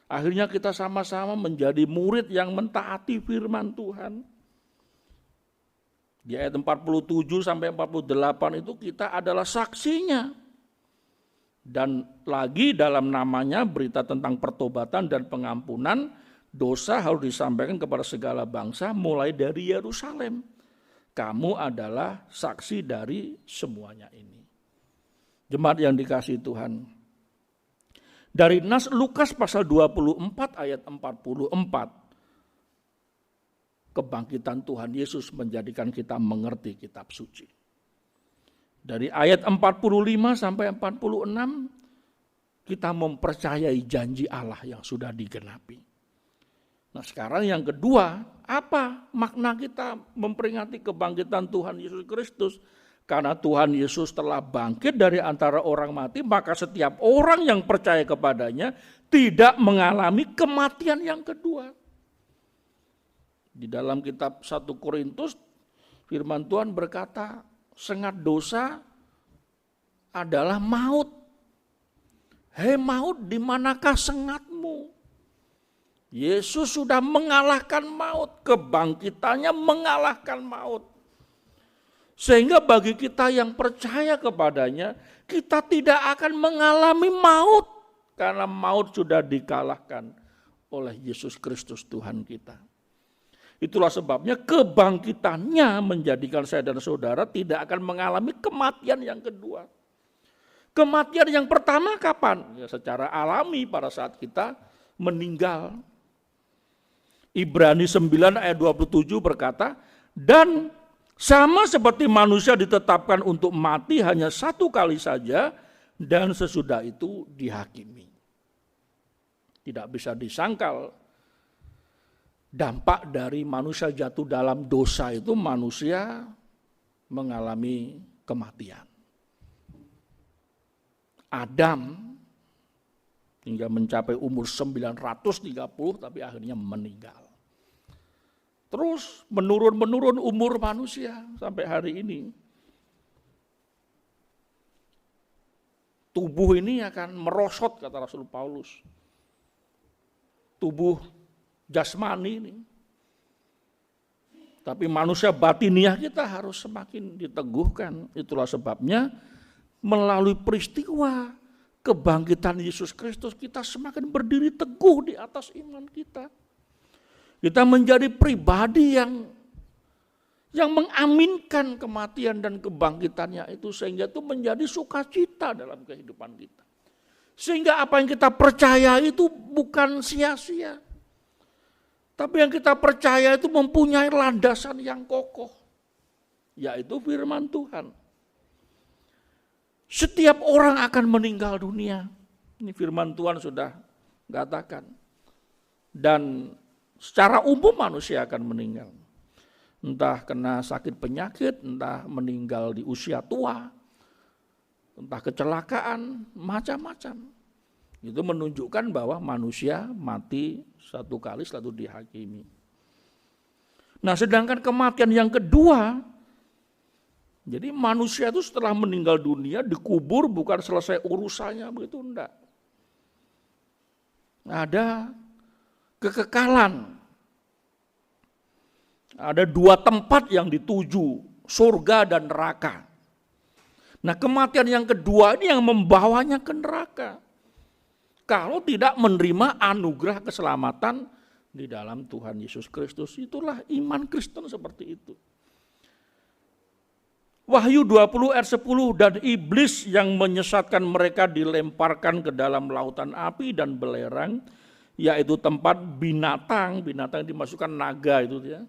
Akhirnya kita sama-sama menjadi murid yang mentaati firman Tuhan. Di ayat 47 sampai 48 itu kita adalah saksinya. Dan lagi dalam namanya berita tentang pertobatan dan pengampunan dosa harus disampaikan kepada segala bangsa mulai dari Yerusalem. Kamu adalah saksi dari semuanya ini. Jemaat yang dikasihi Tuhan. Dari Nas Lukas pasal 24 ayat 44. Kebangkitan Tuhan Yesus menjadikan kita mengerti kitab suci. Dari ayat 45 sampai 46 kita mempercayai janji Allah yang sudah digenapi. Nah sekarang yang kedua, apa makna kita memperingati kebangkitan Tuhan Yesus Kristus? Karena Tuhan Yesus telah bangkit dari antara orang mati, maka setiap orang yang percaya kepadanya tidak mengalami kematian yang kedua. Di dalam kitab 1 Korintus, firman Tuhan berkata, sengat dosa adalah maut. Hei maut, di manakah sengatmu? Yesus sudah mengalahkan maut, kebangkitannya mengalahkan maut. Sehingga bagi kita yang percaya kepadanya, kita tidak akan mengalami maut. Karena maut sudah dikalahkan oleh Yesus Kristus Tuhan kita. Itulah sebabnya kebangkitannya menjadikan saya dan saudara tidak akan mengalami kematian yang kedua. Kematian yang pertama kapan? Ya, secara alami pada saat kita meninggal. Ibrani 9 ayat 27 berkata, dan Sama seperti manusia ditetapkan untuk mati hanya satu kali saja dan sesudah itu dihakimi. Tidak bisa disangkal dampak dari manusia jatuh dalam dosa itu manusia mengalami kematian. Adam hingga mencapai umur 930 tapi akhirnya meninggal. Terus menurun umur manusia sampai hari ini. Tubuh ini akan merosot kata Rasul Paulus. Tubuh jasmani ini. Tapi manusia batiniah kita harus semakin diteguhkan. Itulah sebabnya melalui peristiwa kebangkitan Yesus Kristus kita semakin berdiri teguh di atas iman kita. Kita menjadi pribadi yang mengaminkan kematian dan kebangkitannya itu sehingga itu menjadi sukacita dalam kehidupan kita. Sehingga apa yang kita percaya itu bukan sia-sia. Tapi yang kita percaya itu mempunyai landasan yang kokoh, yaitu firman Tuhan. Setiap orang akan meninggal dunia. Ini firman Tuhan sudah katakan. Dan secara umum manusia akan meninggal. Entah kena sakit penyakit, entah meninggal di usia tua, entah kecelakaan, macam-macam. Itu menunjukkan bahwa manusia mati satu kali selalu dihakimi. Nah, sedangkan kematian yang kedua, jadi manusia itu setelah meninggal dunia dikubur bukan selesai urusannya, begitu enggak. Ada kekekalan. Ada dua tempat yang dituju, surga dan neraka. Nah, kematian yang kedua ini yang membawanya ke neraka. Kalau tidak menerima anugerah keselamatan di dalam Tuhan Yesus Kristus. Itulah iman Kristen seperti itu. Wahyu 20 ayat 10, dan iblis yang menyesatkan mereka dilemparkan ke dalam lautan api dan belerang, yaitu tempat binatang dimasukkan naga itu ya.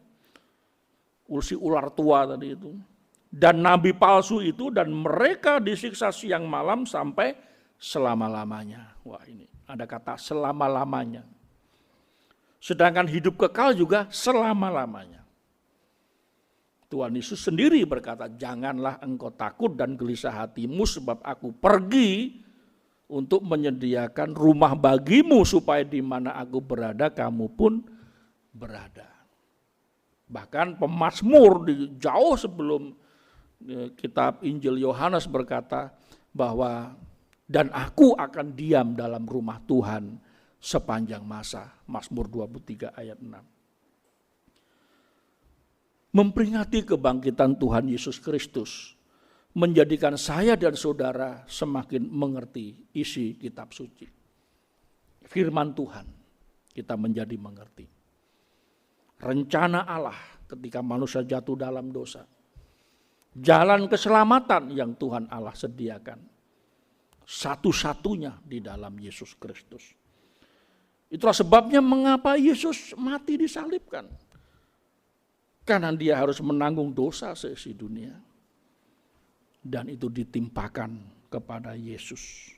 Si ular tua tadi itu. Dan nabi palsu itu dan mereka disiksa siang malam sampai selama-lamanya. Wah, ini ada kata selama-lamanya. Sedangkan hidup kekal juga selama-lamanya. Tuhan Yesus sendiri berkata, janganlah engkau takut dan gelisah hatimu sebab aku pergi untuk menyediakan rumah bagimu supaya di mana aku berada kamu pun berada. Bahkan pemazmur jauh sebelum kitab Injil Yohanes berkata bahwa dan aku akan diam dalam rumah Tuhan sepanjang masa. Mazmur 23 ayat 6. Memperingati kebangkitan Tuhan Yesus Kristus menjadikan saya dan saudara semakin mengerti isi kitab suci. Firman Tuhan kita menjadi mengerti. Rencana Allah ketika manusia jatuh dalam dosa. Jalan keselamatan yang Tuhan Allah sediakan. Satu-satunya di dalam Yesus Kristus. Itulah sebabnya mengapa Yesus mati disalibkan. Karena dia harus menanggung dosa seisi dunia. Dan itu ditimpakan kepada Yesus.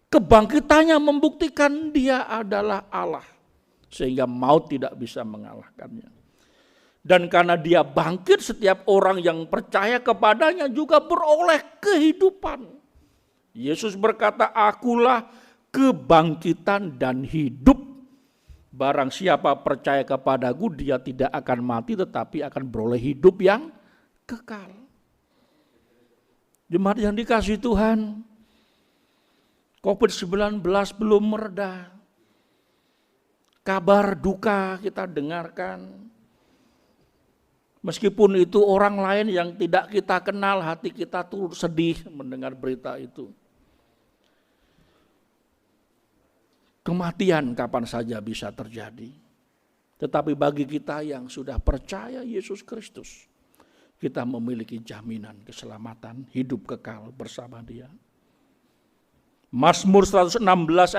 Kebangkitannya membuktikan dia adalah Allah. Sehingga maut tidak bisa mengalahkannya. Dan karena dia bangkit, setiap orang yang percaya kepadanya juga beroleh kehidupan. Yesus berkata, akulah kebangkitan dan hidup. Barang siapa percaya kepadaku, dia tidak akan mati tetapi akan beroleh hidup yang kekal. Jemaat yang dikasihi Tuhan, COVID-19 belum mereda. Kabar duka kita dengarkan. Meskipun itu orang lain yang tidak kita kenal, hati kita turut sedih mendengar berita itu. Kematian kapan saja bisa terjadi. Tetapi bagi kita yang sudah percaya Yesus Kristus, kita memiliki jaminan keselamatan, hidup kekal bersama Dia. Mazmur 116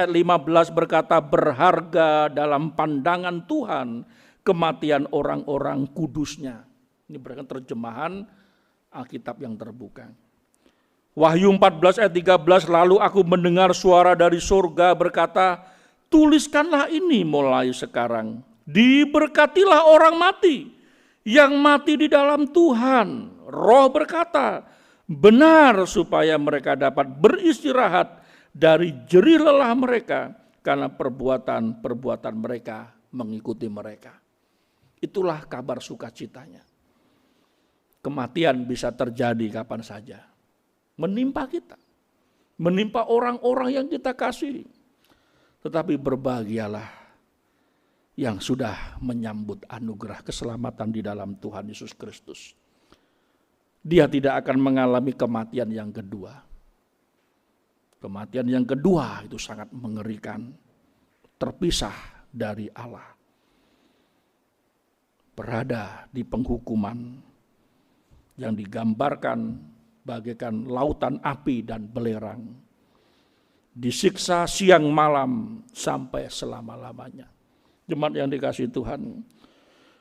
ayat 15 berkata, berharga dalam pandangan Tuhan kematian orang-orang kudusnya. Ini berdasarkan terjemahan Alkitab yang terbuka. Wahyu 14 ayat 13, lalu aku mendengar suara dari surga berkata, tuliskanlah ini mulai sekarang. Diberkatilah orang mati yang mati di dalam Tuhan. Roh berkata, benar supaya mereka dapat beristirahat dari jerih lelah mereka karena perbuatan-perbuatan mereka mengikuti mereka. Itulah kabar sukacitanya. Kematian bisa terjadi kapan saja. Menimpa kita. Menimpa orang-orang yang kita kasihi. Tetapi berbahagialah yang sudah menyambut anugerah keselamatan di dalam Tuhan Yesus Kristus. Dia tidak akan mengalami kematian yang kedua. Kematian yang kedua itu sangat mengerikan. Terpisah dari Allah. Berada di penghukuman yang digambarkan bagaikan lautan api dan belerang. Disiksa siang malam sampai selama-lamanya. Jemaat yang dikasihi Tuhan,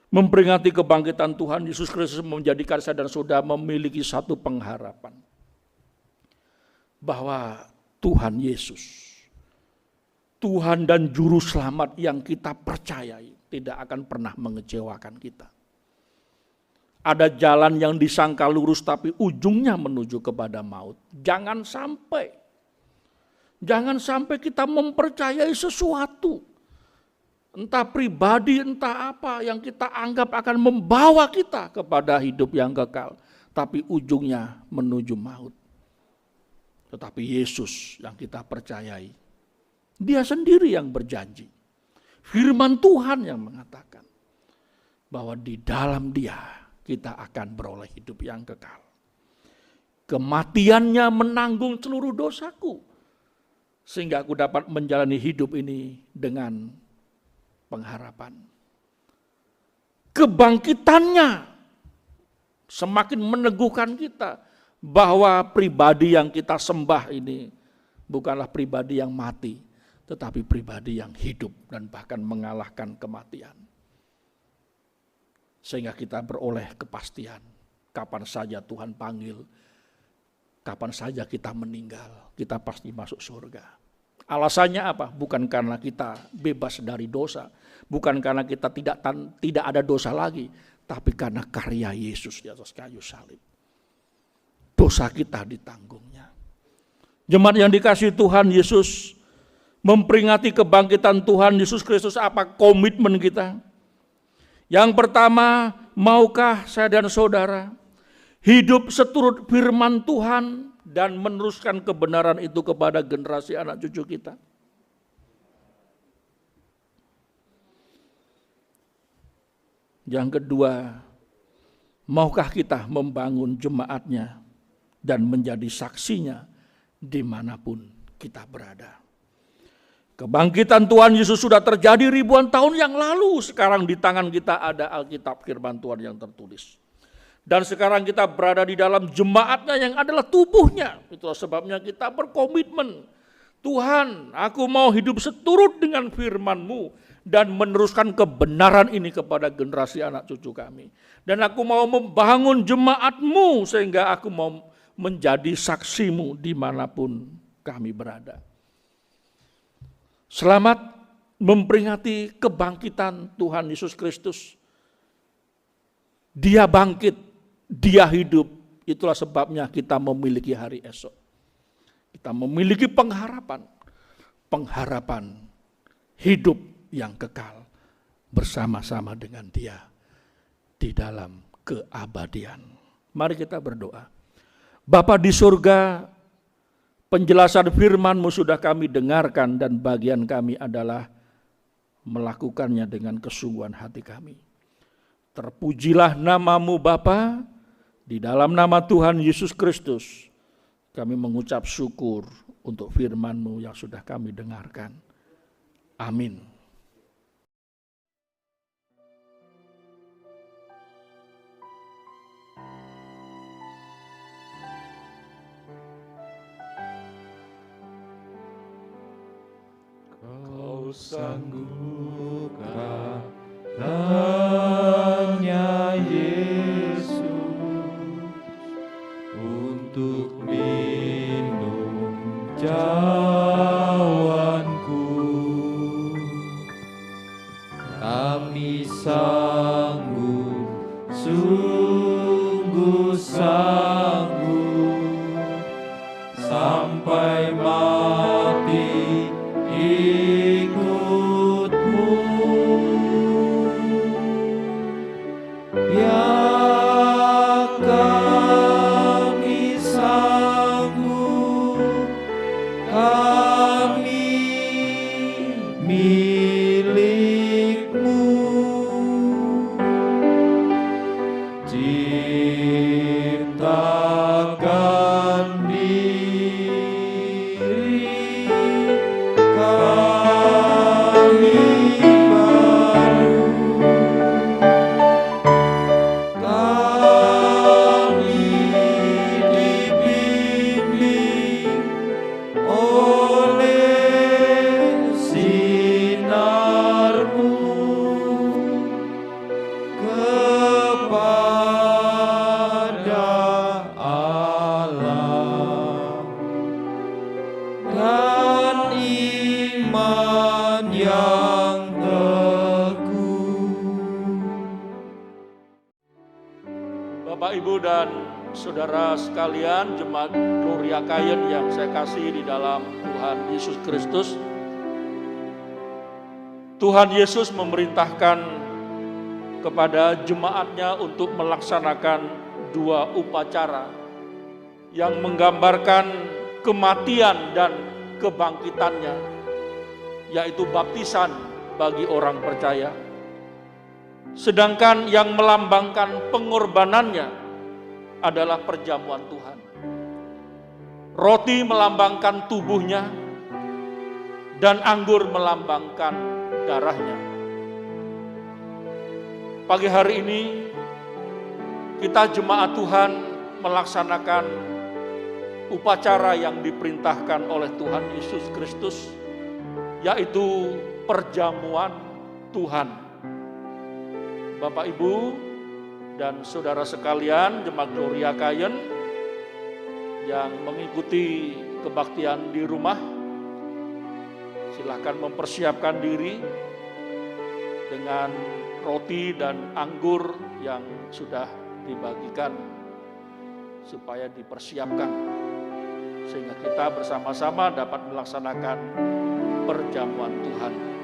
memperingati kebangkitan Tuhan Yesus Kristus menjadikan saya dan saudara memiliki satu pengharapan. Bahwa Tuhan Yesus, Tuhan dan Juru Selamat yang kita percayai tidak akan pernah mengecewakan kita. Ada jalan yang disangka lurus tapi ujungnya menuju kepada maut. Jangan sampai kita mempercayai sesuatu. Entah pribadi, entah apa yang kita anggap akan membawa kita kepada hidup yang kekal. Tapi ujungnya menuju maut. Tetapi Yesus yang kita percayai, Dia sendiri yang berjanji. Firman Tuhan yang mengatakan bahwa di dalam Dia kita akan beroleh hidup yang kekal. Kematiannya menanggung seluruh dosaku. Sehingga aku dapat menjalani hidup ini dengan pengharapan. Kebangkitannya semakin meneguhkan kita bahwa pribadi yang kita sembah ini bukanlah pribadi yang mati, tetapi pribadi yang hidup dan bahkan mengalahkan kematian. Sehingga kita beroleh kepastian kapan saja Tuhan panggil, kapan saja kita meninggal, kita pasti masuk surga. Alasannya apa? Bukan karena kita bebas dari dosa, bukan karena kita tidak ada dosa lagi, tapi karena karya Yesus di atas kayu salib. Dosa kita ditanggungnya. Jemaat yang dikasihi Tuhan Yesus, memperingati kebangkitan Tuhan Yesus Kristus, apa komitmen kita? Yang pertama, maukah saya dan saudara hidup seturut firman Tuhan dan meneruskan kebenaran itu kepada generasi anak cucu kita? Yang kedua, maukah kita membangun jemaatnya dan menjadi saksinya dimanapun kita berada? Kebangkitan Tuhan Yesus sudah terjadi ribuan tahun yang lalu. Sekarang di tangan kita ada Alkitab firman Tuhan yang tertulis. Dan sekarang kita berada di dalam jemaatnya yang adalah tubuhnya. Itulah sebabnya kita berkomitmen. Tuhan, aku mau hidup seturut dengan firman-Mu dan meneruskan kebenaran ini kepada generasi anak cucu kami. Dan aku mau membangun jemaat-Mu sehingga aku mau menjadi saksi-Mu dimanapun kami berada. Selamat memperingati kebangkitan Tuhan Yesus Kristus. Dia bangkit, Dia hidup. Itulah sebabnya kita memiliki hari esok. Kita memiliki pengharapan. Pengharapan hidup yang kekal bersama-sama dengan Dia di dalam keabadian. Mari kita berdoa. Bapa di surga, penjelasan firman-Mu sudah kami dengarkan dan bagian kami adalah melakukannya dengan kesungguhan hati kami. Terpujilah nama-Mu Bapa, di dalam nama Tuhan Yesus Kristus kami mengucap syukur untuk firman-Mu yang sudah kami dengarkan. Amin. Kau sanggupkah datangnya Yesus? lawanku, tapi sanggup, sungguh sanggup, sampai mati ikutmu. Ya kami sanggup, kami milikmu. Ciptakan diri kami baru, kami dibimbing oleh sinarmu kepada Allah dan iman yang teguh. Bapak, Ibu, dan saudara sekalian, jemaat Gloria Kayen yang saya kasih di dalam Tuhan Yesus Kristus. Tuhan Yesus memerintahkan kepada jemaatnya untuk melaksanakan dua upacara yang menggambarkan kematian dan kebangkitannya, yaitu baptisan bagi orang percaya. Sedangkan yang melambangkan pengorbanannya adalah perjamuan Tuhan. Roti melambangkan tubuhnya dan anggur melambangkan darahnya. Pagi hari ini kita jemaat Tuhan melaksanakan upacara yang diperintahkan oleh Tuhan Yesus Kristus, yaitu perjamuan Tuhan. Bapak, Ibu, dan saudara sekalian, jemaat Gloria Kayen yang mengikuti kebaktian di rumah, silakan mempersiapkan diri dengan roti dan anggur yang sudah dibagikan supaya dipersiapkan sehingga kita bersama-sama dapat melaksanakan perjamuan Tuhan.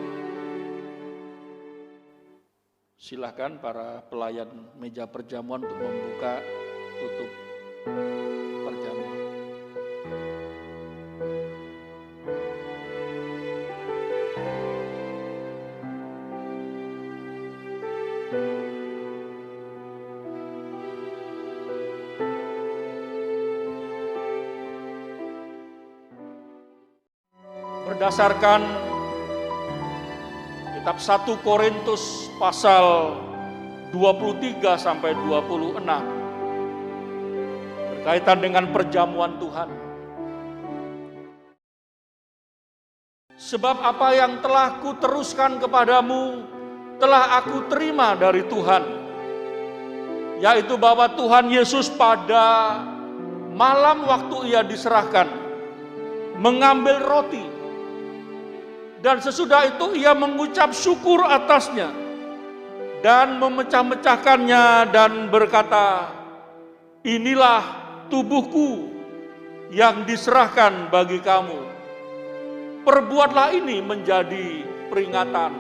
Silakan para pelayan meja perjamuan untuk membuka tutup perjamuan. Berdasarkan kitab 1 Korintus pasal 23 sampai 26 berkaitan dengan perjamuan Tuhan. Sebab apa yang telah kuteruskan kepadamu telah aku terima dari Tuhan, yaitu bahwa Tuhan Yesus pada malam waktu ia diserahkan mengambil roti, dan sesudah itu ia mengucap syukur atasnya dan memecah-mecahkannya dan berkata, "Inilah tubuhku yang diserahkan bagi kamu. Perbuatlah ini menjadi peringatan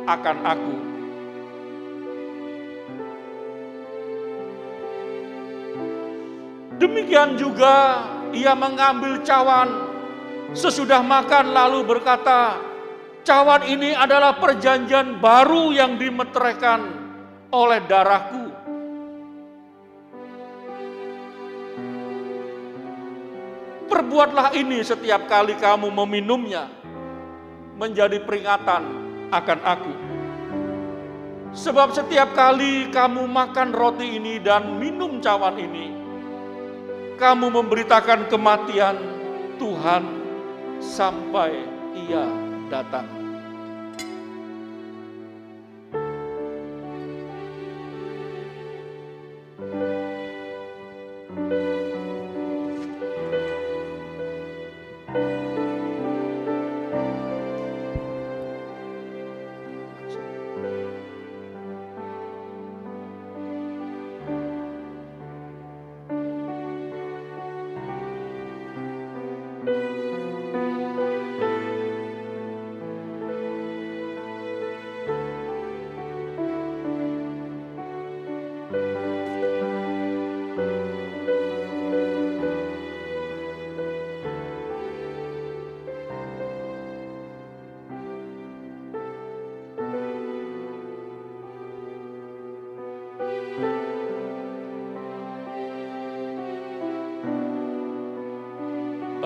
akan aku." Demikian juga ia mengambil cawan sesudah makan lalu berkata, "Cawan ini adalah perjanjian baru yang dimeteraikan oleh darahku. Perbuatlah ini setiap kali kamu meminumnya menjadi peringatan akan aku. Sebab setiap kali kamu makan roti ini dan minum cawan ini, kamu memberitakan kematian Tuhan sampai ia datang."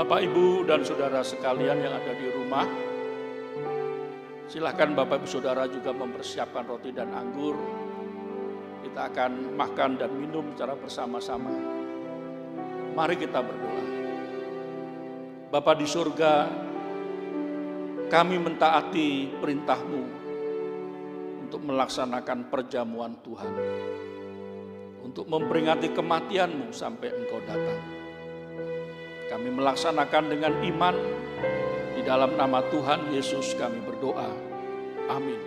Bapak, Ibu, dan saudara sekalian yang ada di rumah, silakan Bapak, Ibu, saudara juga mempersiapkan roti dan anggur. Kita akan makan dan minum secara bersama-sama. Mari kita berdoa. Bapa di surga, kami mentaati perintah-Mu untuk melaksanakan perjamuan Tuhan, untuk memperingati kematian-Mu sampai Engkau datang. Kami melaksanakan dengan iman, di dalam nama Tuhan Yesus kami berdoa. Amin.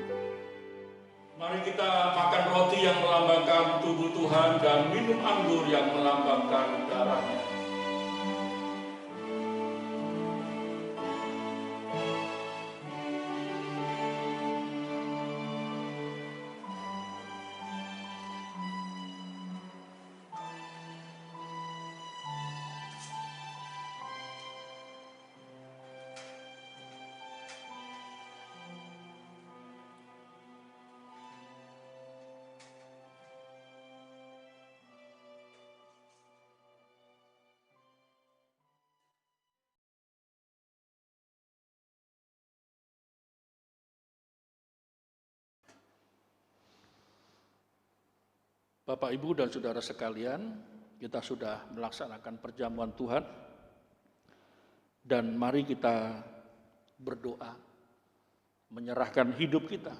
Mari kita makan roti yang melambangkan tubuh Tuhan dan minum anggur yang melambangkan darah-Nya. Bapak, Ibu, dan saudara sekalian, kita sudah melaksanakan perjamuan Tuhan, dan mari kita berdoa, menyerahkan hidup kita,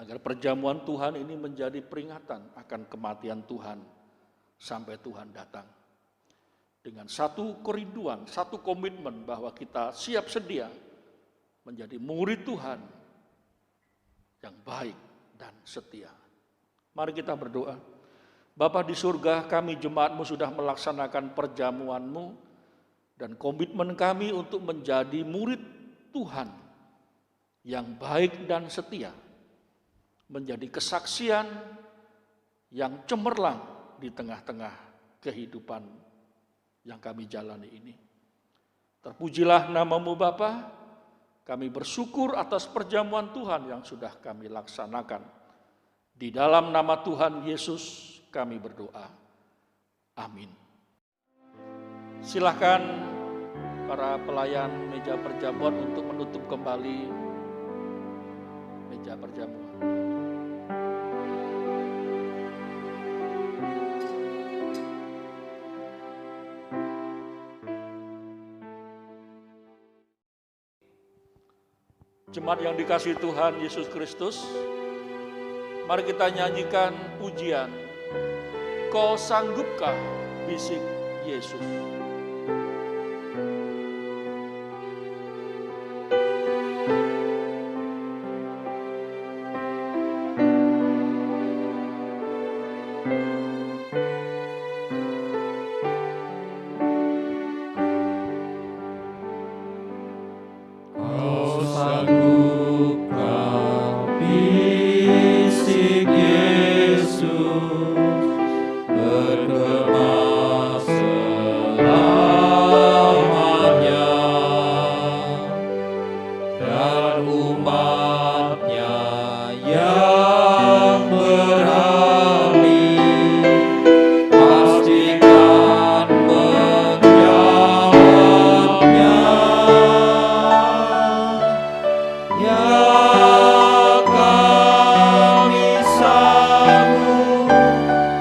agar perjamuan Tuhan ini menjadi peringatan akan kematian Tuhan sampai Tuhan datang. Dengan satu kerinduan, satu komitmen bahwa kita siap sedia menjadi murid Tuhan yang baik dan setia. Mari kita berdoa. Bapa di surga, kami jemaat-Mu sudah melaksanakan perjamuan-Mu dan komitmen kami untuk menjadi murid Tuhan yang baik dan setia, menjadi kesaksian yang cemerlang di tengah-tengah kehidupan yang kami jalani ini. Terpujilah nama-Mu Bapa, kami bersyukur atas perjamuan Tuhan yang sudah kami laksanakan. Di dalam nama Tuhan Yesus kami berdoa. Amin. Silakan para pelayan meja perjamuan untuk menutup kembali meja perjamuan. Jemaat yang dikasihi Tuhan Yesus Kristus, mari kita nyanyikan pujian, Kau sanggupkah, bisik Yesus.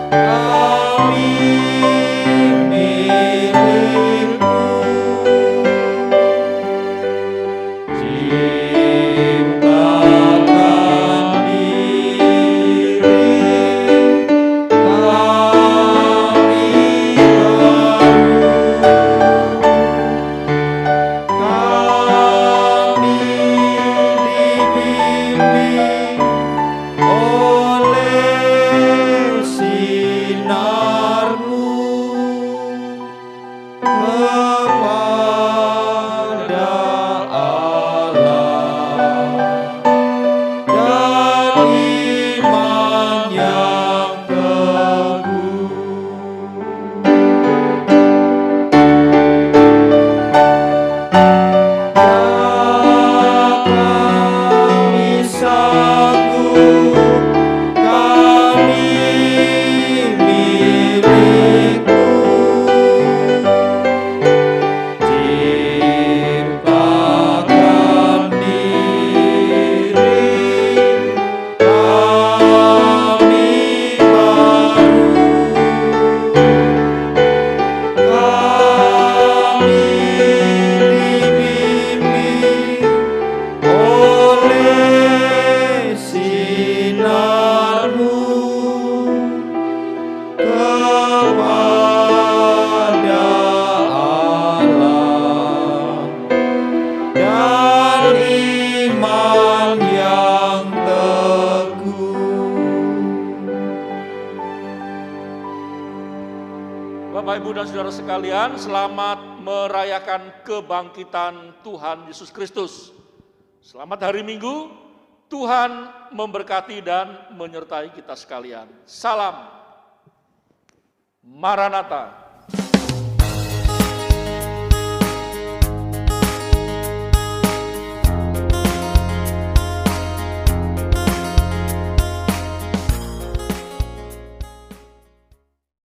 Kami Ibu dan saudara sekalian, selamat merayakan kebangkitan Tuhan Yesus Kristus. Selamat hari Minggu, Tuhan memberkati dan menyertai kita sekalian. Salam Maranatha.